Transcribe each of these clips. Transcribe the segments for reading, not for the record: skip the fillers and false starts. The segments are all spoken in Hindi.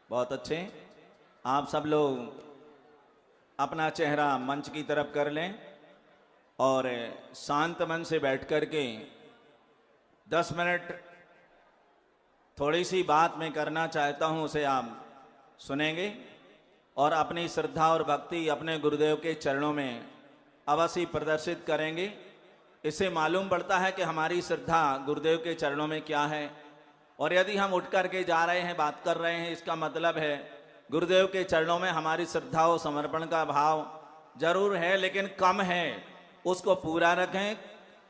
बहुत अच्छे। आप सब लोग अपना चेहरा मंच की तरफ कर लें और शांत मन से बैठ कर के 10 मिनट थोड़ी सी बात मैं करना चाहता हूं, उसे आप सुनेंगे और अपनी श्रद्धा और भक्ति अपने गुरुदेव के चरणों में अवश्य प्रदर्शित करेंगे। इससे मालूम पड़ता है कि हमारी श्रद्धा गुरुदेव के चरणों में क्या है। और यदि हम उठ करके जा रहे हैं, बात कर रहे हैं, इसका मतलब है गुरुदेव के चरणों में हमारी श्रद्धा और समर्पण का भाव जरूर है, लेकिन कम है। उसको पूरा रखें,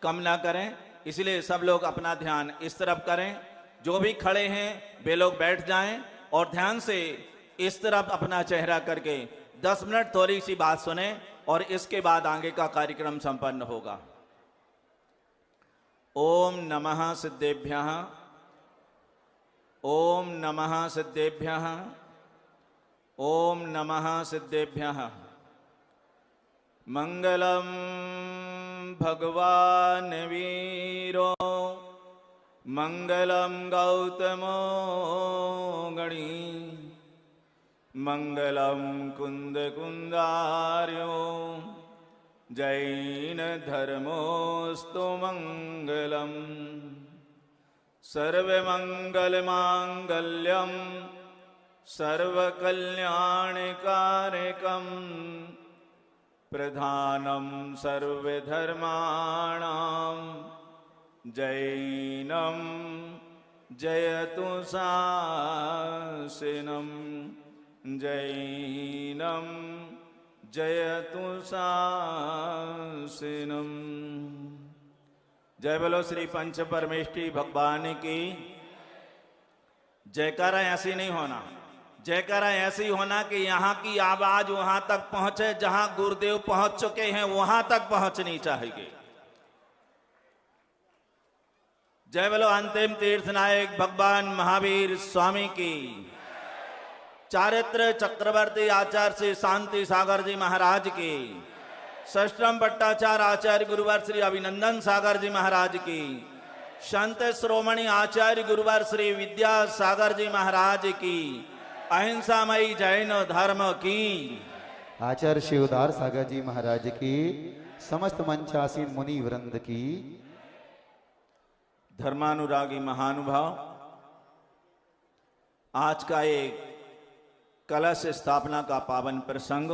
कम ना करें। इसलिए सब लोग अपना ध्यान इस तरफ करें। जो भी खड़े हैं वे लोग बैठ जाएं और ध्यान से इस तरफ अपना चेहरा करके 10 मिनट थोड़ी सी बात सुने और इसके बाद आगे का कार्यक्रम संपन्न होगा। ओम नमः सिद्धेभ्यः, ओम नमः सिद्धेभ्यः, ओम नमः सिद्धेभ्यः। मंगलम भगवान वीरो, मंगलम गौतमो गणी, मंगलम कुंद कुंदार्यो, जैन धर्मोस्तु मंगलम। सर्वमंगलमांगल्यम सर्वकल्याणकारकम, प्रधानम सर्वधर्माणां जैनम जयतु शासनम, जैनम जयतु शासनम। जय बोलो श्री पंच परमेष्ठी भगवान की। जयकारा ऐसी नहीं होना, जयकारा ऐसी होना कि यहाँ की आवाज वहां तक पहुंचे जहां गुरुदेव पहुंच चुके हैं, वहां तक पहुंचनी चाहिए। जय बोलो अंतिम तीर्थ नायक भगवान महावीर स्वामी की। चारित्र चक्रवर्ती आचार्य श्री शांति सागर जी महाराज की। षष्ठम भट्टाचार्य आचार्य गुरुवर श्री अभिनंदन सागर जी महाराज की। संत श्रोमणी आचार्य गुरुवर श्री विद्या सागर जी महाराज की। अहिंसामयी जैन धर्म की। आचार्य शिवदार सागर जी महाराज की। समस्त मंचासीन मुनि वृंद की। धर्मानुरागी महानुभाव, आज का एक कलश स्थापना का पावन प्रसंग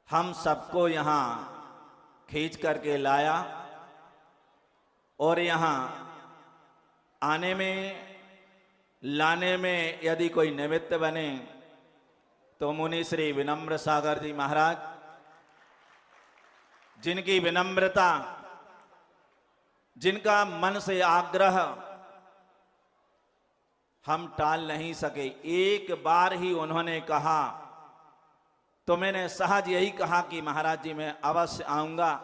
हम सबको यहां खींच करके लाया और यहां आने में लाने में यदि कोई निमित्त बने तो मुनि श्री विनम्र सागर जी महाराज, जिनकी विनम्रता, जिनका मन से आग्रह हम टाल नहीं सके। एक बार ही उन्होंने कहा तो मैंने सहज यही कहा कि महाराज जी मैं अवश्य आऊंगा,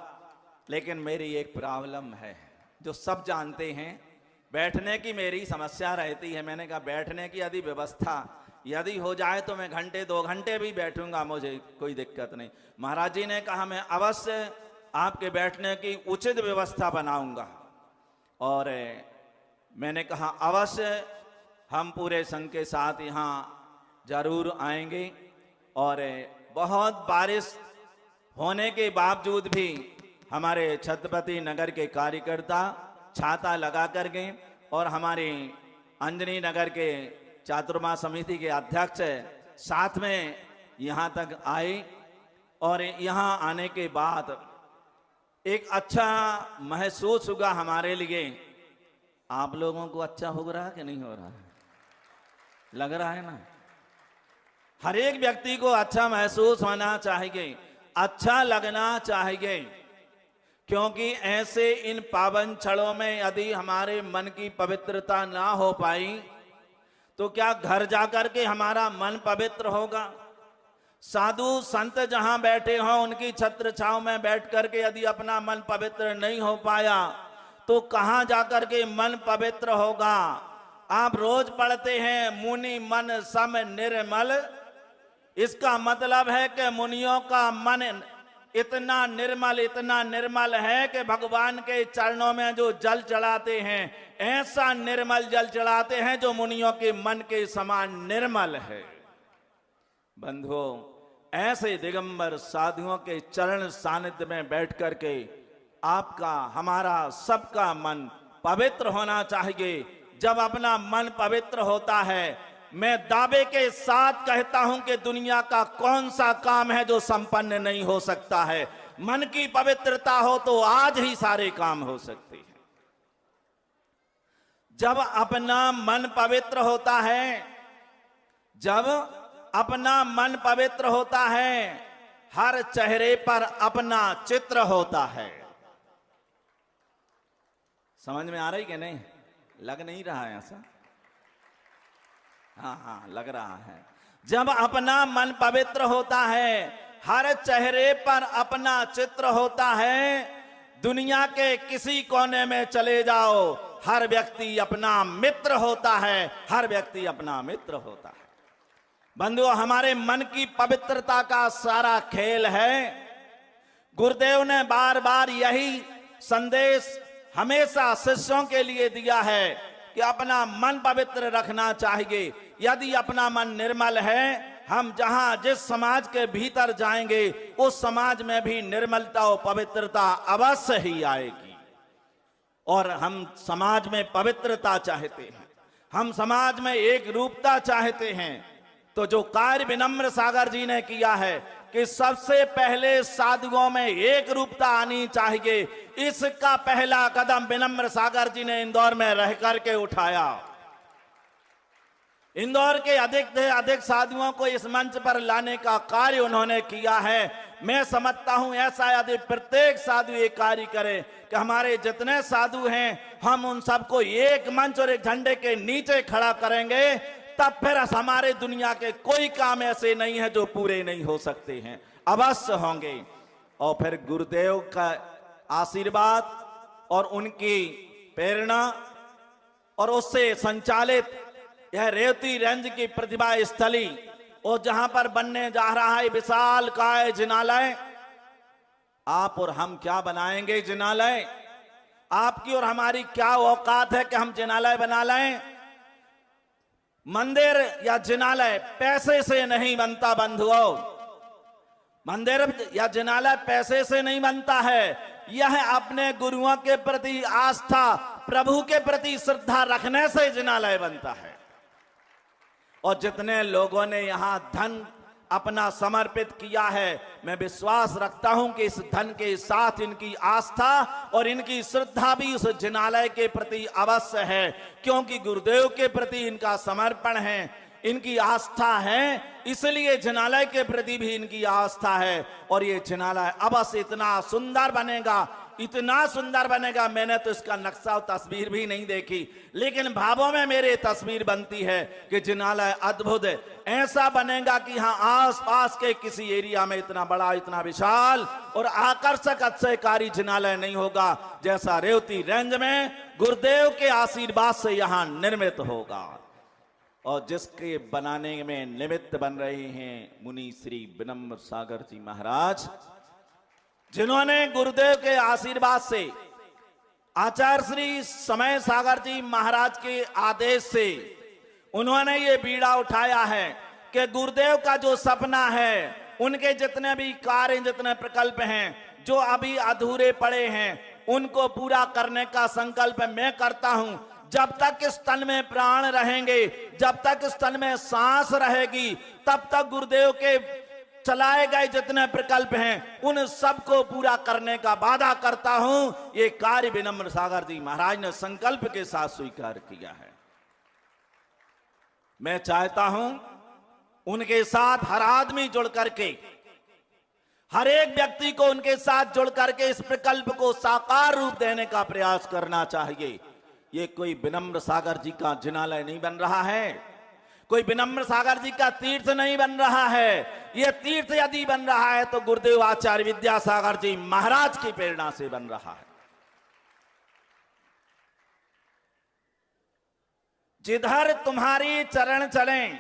लेकिन मेरी एक प्रॉब्लम है जो सब जानते हैं। बैठने की मेरी समस्या रहती है। मैंने कहा बैठने की यदि व्यवस्था यदि हो जाए तो मैं घंटे 2 घंटे भी बैठूंगा, मुझे कोई दिक्कत नहीं। महाराज जी ने कहा मैं अवश्य आपके बैठने की उचित व्यवस्था बनाऊंगा। और मैंने कहा अवश्य हम पूरे संघ के साथ यहाँ जरूर आएंगे। और बहुत बारिश होने के बावजूद भी हमारे छत्रपति नगर के कार्यकर्ता छाता लगा कर गए और हमारे अंजनी नगर के चातुर्मास समिति के अध्यक्ष साथ में यहाँ तक आए। और यहाँ आने के बाद एक अच्छा महसूस होगा हमारे लिए। आप लोगों को अच्छा हो रहा है कि नहीं हो रहा है? लग रहा है ना? हर एक व्यक्ति को अच्छा महसूस होना चाहिए, अच्छा लगना चाहिए, क्योंकि ऐसे इन पावन क्षणों में यदि हमारे मन की पवित्रता ना हो पाई तो क्या घर जाकर के हमारा मन पवित्र होगा? साधु संत जहां बैठे हों उनकी छत्र छांव में बैठ करके यदि अपना मन पवित्र नहीं हो पाया तो कहां जाकर के मन पवित्र होगा? आप रोज पढ़ते हैं मुनि मन सम निर्मल। इसका मतलब है कि मुनियों का मन इतना निर्मल है कि भगवान के चरणों में जो जल चढ़ाते हैं, ऐसा निर्मल जल चढ़ाते हैं जो मुनियों के मन के समान निर्मल है। बंधुओं, ऐसे दिगंबर साधुओं के चरण सानिध्य में बैठ करके आपका, हमारा, सबका मन पवित्र होना चाहिए। जब अपना मन पवित्र होता है, मैं दावे के साथ कहता हूं कि दुनिया का कौन सा काम है जो संपन्न नहीं हो सकता है। मन की पवित्रता हो तो आज ही सारे काम हो सकते हैं। जब अपना मन पवित्र होता है, जब अपना मन पवित्र होता है, हर चेहरे पर अपना चित्र होता है। समझ में आ रही कि नहीं? लग नहीं रहा है ऐसा? हाँ, लग रहा है। जब अपना मन पवित्र होता है, हर चेहरे पर अपना चित्र होता है। दुनिया के किसी कोने में चले जाओ, हर व्यक्ति अपना मित्र होता है, हर व्यक्ति अपना मित्र होता है। बंधुओं, हमारे मन की पवित्रता का सारा खेल है। गुरुदेव ने बार बार यही संदेश हमेशा शिष्यों के लिए दिया है कि अपना मन पवित्र रखना चाहिए। यदि अपना मन निर्मल है, हम जहां जिस समाज के भीतर जाएंगे, उस समाज में भी निर्मलता और पवित्रता अवश्य ही आएगी। और हम समाज में पवित्रता चाहते हैं, हम समाज में एक रूपता चाहते हैं। तो जो कार्य विनम्र सागर जी ने किया है कि सबसे पहले साधुओं में एक रूपता आनी चाहिए, इसका पहला कदम विनम्र सागर जी ने इंदौर में रह करके उठाया। इंदौर के अधिक से अधिक साधुओं को इस मंच पर लाने का कार्य उन्होंने किया है। मैं समझता हूं ऐसा यदि प्रत्येक साधु ये कार्य करे कि हमारे जितने साधु हैं, हम उन सबको एक मंच और एक झंडे के नीचे खड़ा करेंगे, तब फिर हमारे दुनिया के कोई काम ऐसे नहीं है जो पूरे नहीं हो सकते हैं, अवश्य होंगे। और फिर गुरुदेव का आशीर्वाद और उनकी प्रेरणा और उससे संचालित यह रेवती रेंज की प्रतिभा स्थली, और जहां पर बनने जा रहा है विशाल काय जिनालय। आप और हम क्या बनाएंगे जिनालय? आपकी और हमारी क्या औकात है कि हम जिनालय बना लें? मंदिर या जिनालय पैसे से नहीं बनता बंधुओं। मंदिर या जिनालय पैसे से नहीं बनता है। यह अपने गुरुओं के प्रति आस्था, प्रभु के प्रति श्रद्धा रखने से जिनालय बनता है। और जितने लोगों ने यहां धन अपना समर्पित किया है, मैं विश्वास रखता हूं कि इस धन के साथ इनकी आस्था और इनकी श्रद्धा भी उस जिनालय के प्रति अवश्य है, क्योंकि गुरुदेव के प्रति इनका समर्पण है, इनकी आस्था है, इसलिए जिनालय के प्रति भी इनकी आस्था है। और ये जिनालय अवश्य इतना सुंदर बनेगा, इतना सुंदर बनेगा। मैंने तो इसका नक्शा और तस्वीर भी नहीं देखी, लेकिन भावों में मेरे तस्वीर बनती है कि जिनालय अद्भुत ऐसा बनेगा कि यहाँ आसपास के किसी एरिया में इतना बड़ा, इतना विशाल और आकर्षक अक्षयकारी जिनालय नहीं होगा जैसा रेवती रेंज में गुरुदेव के आशीर्वाद से यहाँ निर्मित होगा। और जिसके बनाने में निमित्त बन रहे हैं मुनि श्री विनम्र सागर जी महाराज, जिन्होंने गुरुदेव के आशीर्वाद से, आचार्य श्री समय सागर जी महाराज के आदेश से उन्होंने ये बीड़ा उठाया है कि गुरुदेव का जो सपना है, उनके जितने भी कार्य, जितने प्रकल्प हैं जो अभी अधूरे पड़े हैं, उनको पूरा करने का संकल्प मैं करता हूं। जब तक इस तन में प्राण रहेंगे, जब तक इस तन में सांस रहेगी, तब तक गुरुदेव के चलाए गए जितने प्रकल्प हैं उन सबको पूरा करने का वादा करता हूं। ये कार्य विनम्र सागर जी महाराज ने संकल्प के साथ स्वीकार किया है। मैं चाहता हूं उनके साथ हर आदमी जुड़ करके, हर एक व्यक्ति को उनके साथ जुड़ करके इस प्रकल्प को साकार रूप देने का प्रयास करना चाहिए। ये कोई विनम्र सागर जी का जिनालय नहीं बन रहा है, कोई विनम्र सागर जी का तीर्थ नहीं बन रहा है। यह तीर्थ यदि बन रहा है तो गुरुदेव आचार्य विद्यासागर जी महाराज की प्रेरणा से बन रहा है। जिधर तुम्हारी चरण चलें,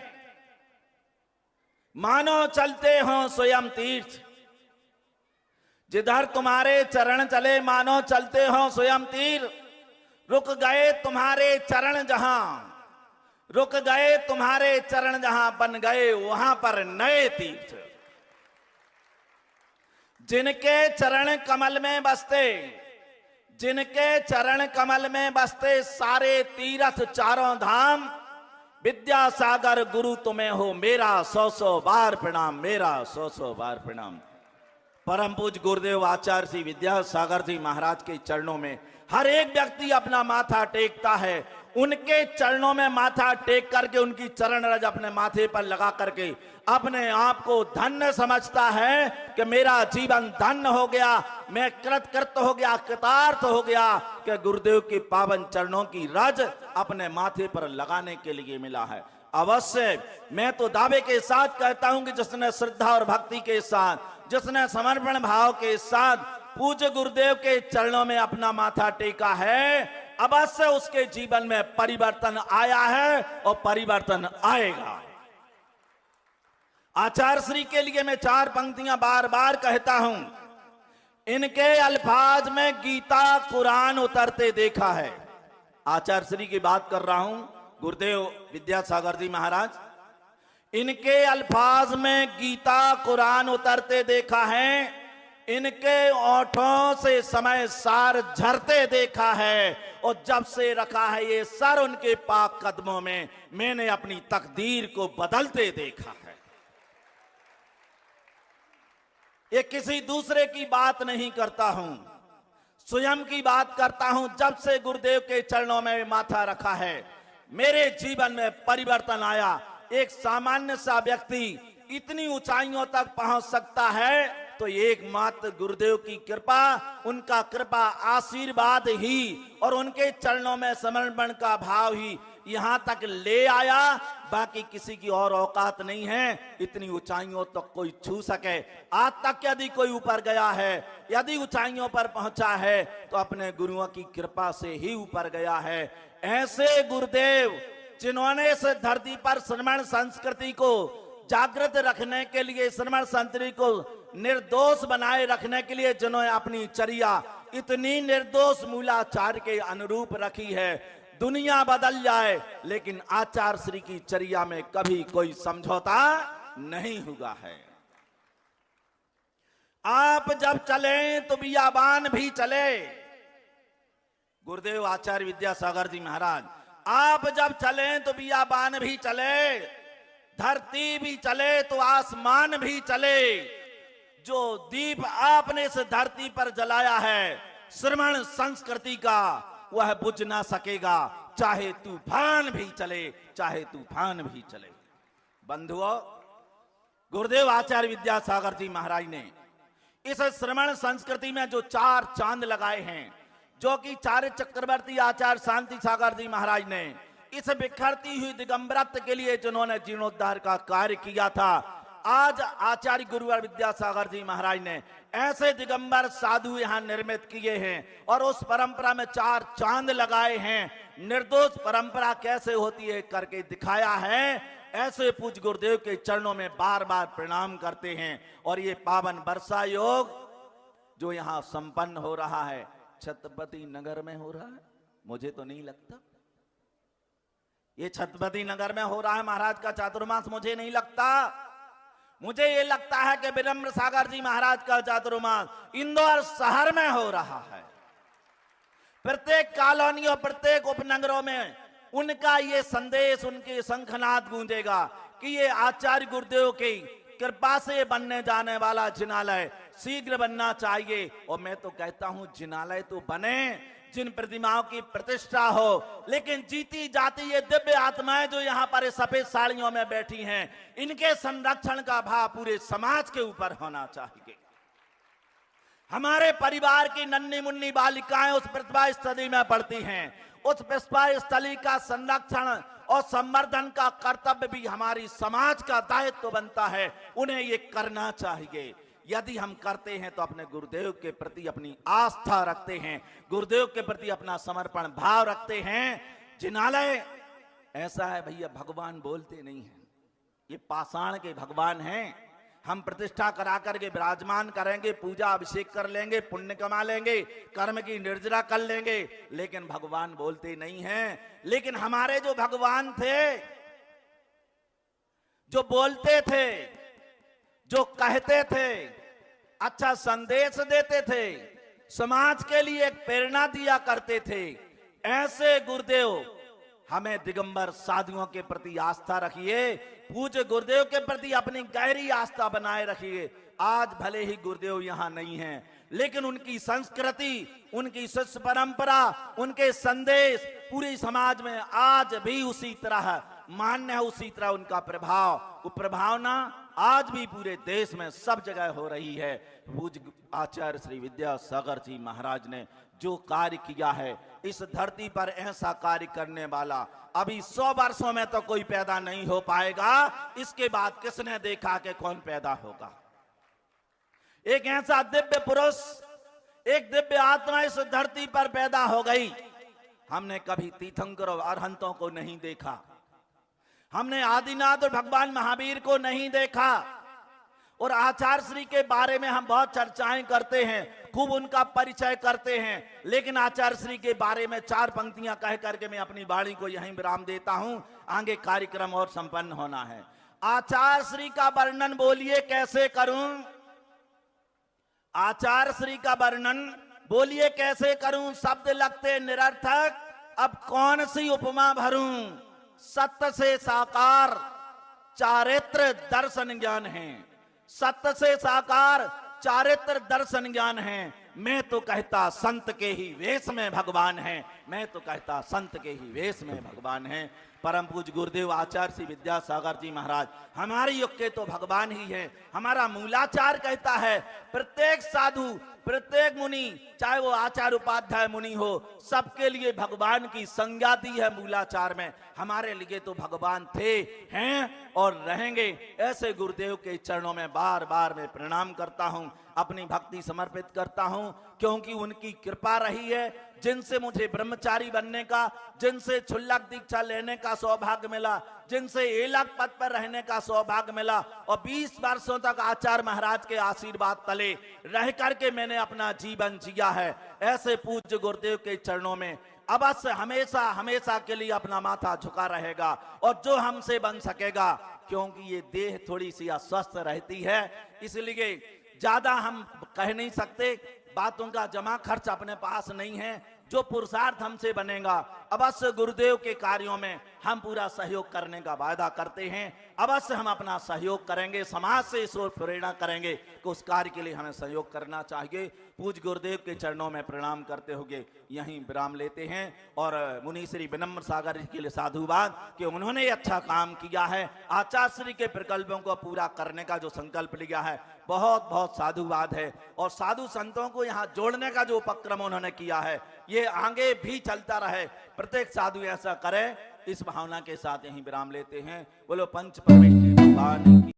मानो चलते हो स्वयं तीर्थ। जिधर तुम्हारे चरण चले मानो चलते हो स्वयं तीर, रुक गए तुम्हारे चरण जहां, रुक गए तुम्हारे चरण जहां, बन गए वहां पर नए तीर्थ। जिनके चरण कमल में बसते, जिनके चरण कमल में बसते सारे तीर्थ चारों धाम, विद्यासागर गुरु तुम्हें हो मेरा 100 बार प्रणाम, मेरा 100 बार प्रणाम। परम पूज्य गुरुदेव आचार्य श्री विद्यासागर जी महाराज के चरणों में हर एक व्यक्ति अपना माथा टेकता है। उनके चरणों में माथा टेक करके, उनकी चरण रज अपने माथे पर लगा करके अपने आप को धन्य समझता है कि मेरा जीवन धन्य हो गया, मैं कृतकृत हो गया, कृतार्थ हो गया कि गुरुदेव के पावन चरणों की रज अपने माथे पर लगाने के लिए मिला है। अवश्य मैं तो दावे के साथ कहता हूं कि जिसने श्रद्धा और भक्ति के साथ, जिसने समर्पण भाव के साथ पूज्य गुरुदेव के चरणों में अपना माथा टेका है, अवश्य उसके जीवन में परिवर्तन आया है और परिवर्तन आएगा। आचार्य श्री के लिए मैं 4 पंक्तियां बार बार कहता हूं। इनके अल्फाज में गीता कुरान उतरते देखा है। आचार्य श्री की बात कर रहा हूं, गुरुदेव विद्यासागर जी महाराज। इनके अल्फाज में गीता कुरान उतरते देखा है। इनके ओठों से समय सार झरते देखा है, और जब से रखा है ये सर उनके पाक कदमों में, मैंने अपनी तकदीर को बदलते देखा है। ये किसी दूसरे की बात नहीं करता हूं, स्वयं की बात करता हूं। जब से गुरुदेव के चरणों में माथा रखा है, मेरे जीवन में परिवर्तन आया। एक सामान्य सा व्यक्ति इतनी ऊंचाइयों तक पहुंच सकता है तो एकमात्र गुरुदेव की कृपा, उनका कृपा आशीर्वाद ही और उनके चरणों में समर्पण का भाव ही यहां तक ले आया। बाकी किसी की और औकात नहीं है इतनी ऊंचाइयों तक कोई छू सके। आज तक यदि कोई ऊपर गया है, यदि ऊंचाइयों पर पहुंचा है, तो अपने गुरुओं की कृपा से ही ऊपर गया है। ऐसे गुरुदेव जिन्होंने इस धरती पर श्रमण संस्कृति को जागृत रखने के लिए, श्रमण संस्कृति को निर्दोष बनाए रखने के लिए जिन्होंने अपनी चर्या इतनी निर्दोष मूलाचार के अनुरूप रखी है। दुनिया बदल जाए लेकिन आचार्य श्री की चर्या में कभी कोई समझौता नहीं हुआ है। आप जब चले तो बियाबान भी चले। गुरुदेव आचार्य विद्यासागर जी महाराज, आप जब चले तो बियाबान भी चले, धरती भी चले तो आसमान भी चले। जो दीप आपने इस धरती पर जलाया है श्रमण संस्कृति का, वह बुझ ना सकेगा, चाहे तूफान भी चले, चाहे तूफान भी चले। बंधुओं, गुरुदेव आचार्य विद्यासागर जी महाराज ने इस श्रमण संस्कृति में जो 4 चांद लगाए हैं, जो कि चार्य चक्रवर्ती आचार्य शांति सागर जी महाराज ने इस बिखरती हुई दिगंबरत्व के लिए जिन्होंने जीर्णोद्धार का कार्य किया था, आज आचार्य गुरुवर विद्यासागर जी महाराज ने ऐसे दिगंबर साधु यहां निर्मित किए हैं और उस परंपरा में 4 चांद लगाए हैं। निर्दोष परंपरा कैसे होती है करके दिखाया है। ऐसे पूज्य गुरुदेव के चरणों में बार बार प्रणाम करते हैं। और ये पावन वर्षा योग जो यहां संपन्न हो रहा है, छत्रपति नगर में हो रहा है, मुझे तो नहीं लगता ये छत्रपति नगर में हो रहा है महाराज का चातुर्मास, मुझे नहीं लगता। मुझे ये लगता है कि विनम्र सागर जी महाराज का चातुर्मास इंदौर शहर में हो रहा है। प्रत्येक कॉलोनी और प्रत्येक उपनगरों में उनका ये संदेश, उनके शंखनाद गूंजेगा कि ये आचार्य गुरुदेव की कृपा से बनने जाने वाला जिनालय शीघ्र बनना चाहिए। और मैं तो कहता हूं जिनालय तो बने जिन प्रतिमाओं की प्रतिष्ठा हो, लेकिन जीती जाती ये दिव्य आत्माएं जो यहाँ पर सफेद साड़ियों में बैठी हैं, इनके संरक्षण का भाव पूरे समाज के ऊपर होना चाहिए। हमारे परिवार की नन्ही मुन्नी बालिकाएं उस प्रतिभा स्थली में पढ़ती हैं, उस प्रतिभा स्थली का संरक्षण और संवर्धन का कर्तव्य भी हमारी समाज का दायित्व बनता है। उन्हें ये करना चाहिए। यदि हम करते हैं तो अपने गुरुदेव के प्रति अपनी आस्था रखते हैं, गुरुदेव के प्रति अपना समर्पण भाव रखते हैं। जिनालय ऐसा है भैया, भगवान बोलते नहीं हैं, ये पाषाण के भगवान हैं। हम प्रतिष्ठा करा करके विराजमान करेंगे, पूजा अभिषेक कर लेंगे, पुण्य कमा लेंगे, कर्म की निर्जरा कर लेंगे, लेकिन भगवान बोलते नहीं हैं। लेकिन हमारे जो भगवान थे, जो बोलते थे, जो कहते थे, अच्छा संदेश देते थे, समाज के लिए एक प्रेरणा दिया करते थे, ऐसे गुरुदेव हमें दिगंबर साधुओं के प्रति आस्था रखिए, पूज्य गुरुदेव के प्रति अपनी गहरी आस्था बनाए रखिए। आज भले ही गुरुदेव यहां नहीं हैं, लेकिन उनकी संस्कृति, उनकी शिष्य परंपरा, उनके संदेश पूरे समाज में आज भी उसी तरह मान्य है, उसी तरह उनका प्रभाव, वो प्रभावना आज भी पूरे देश में सब जगह हो रही है। पूज्य आचार्य श्री विद्यासागर जी महाराज ने जो कार्य किया है, इस धरती पर ऐसा कार्य करने वाला अभी 100 वर्षों में तो कोई पैदा नहीं हो पाएगा। इसके बाद किसने देखा कि कौन पैदा होगा? एक ऐसा दिव्य पुरुष, एक दिव्य आत्मा इस धरती पर पैदा हो गई। हमने कभी तीर्थंकर और अरहंतों को नहीं देखा, हमने आदिनाथ और भगवान महावीर को नहीं देखा, और आचार्य श्री के बारे में हम बहुत चर्चाएं करते हैं, खूब उनका परिचय करते हैं, लेकिन आचार्य श्री के बारे में 4 पंक्तियां कह करके मैं अपनी वाणी को यहीं विराम देता हूं। आगे कार्यक्रम और संपन्न होना है। आचार्य श्री का वर्णन बोलिए कैसे करूं? आचार्य श्री का वर्णन बोलिए कैसे करूं? शब्द लगते निरर्थक, अब कौन सी उपमा भरूं? सत्य से साकार चारित्र दर्शन ज्ञान है, सत्य से साकार चारित्र दर्शन ज्ञान है। मैं तो कहता संत के ही वेश में भगवान है, मैं तो कहता संत के ही वेश में भगवान है। परम पूज्य गुरुदेव आचार्य श्री विद्यासागर जी महाराज हमारे युग के तो भगवान ही है। हमारा मूलाचार कहता है प्रत्येक साधु, प्रत्येक मुनि, चाहे वो आचार्य उपाध्याय मुनि हो, सबके लिए भगवान की संज्ञा दी है मूलाचार में। हमारे लिए तो भगवान थे, हैं और रहेंगे। ऐसे गुरुदेव के चरणों में बार बार मैं प्रणाम करता हूं, अपनी भक्ति समर्पित करता हूं, क्योंकि उनकी कृपा रही है, जिनसे मुझे ब्रह्मचारी बनने का, जिनसे क्षुल्लक दीक्षा लेने का सौभाग्य मिला, जिनसे एलक पद पर रहने का सौभाग्य मिला, और 20 वर्षों तक आचार्य महाराज के आशीर्वाद तले रह करके मैंने अपना जीवन जिया है। ऐसे पूज्य गुरुदेव के चरणों में अवश्य हमेशा हमेशा के लिए अपना माथा झुका रहेगा, और जो हमसे बन सकेगा, क्योंकि ये देह थोड़ी सी अस्वस्थ रहती है, इसलिए ज्यादा हम कह नहीं सकते, बातों का जमा खर्च अपने पास नहीं है। जो पुरुषार्थ हमसे बनेगा, अवश्य गुरुदेव के कार्यों में हम पूरा सहयोग करने का वायदा करते हैं। अवश्य हम अपना सहयोग करेंगे, समाज से इस ओर प्रेरणा करेंगे कि उस कार्य के लिए हमें सहयोग करना चाहिए। पूज्य गुरुदेव के चरणों में प्रणाम करते हुए यहीं विराम लेते हैं, और मुनि श्री विनम्र सागर जी के लिए साधुवाद कि उन्होंने अच्छा काम किया है। आचार्य श्री के प्रकल्पों को पूरा करने का जो संकल्प लिया है, बहुत बहुत साधुवाद है। और साधु संतों को यहाँ जोड़ने का जो उपक्रम उन्होंने किया है, ये आगे भी चलता रहे, प्रत्येक साधु ऐसा करे। इस भावना के साथ यहीं विराम लेते हैं। बोलो पंच परमेश्वर भगवान की।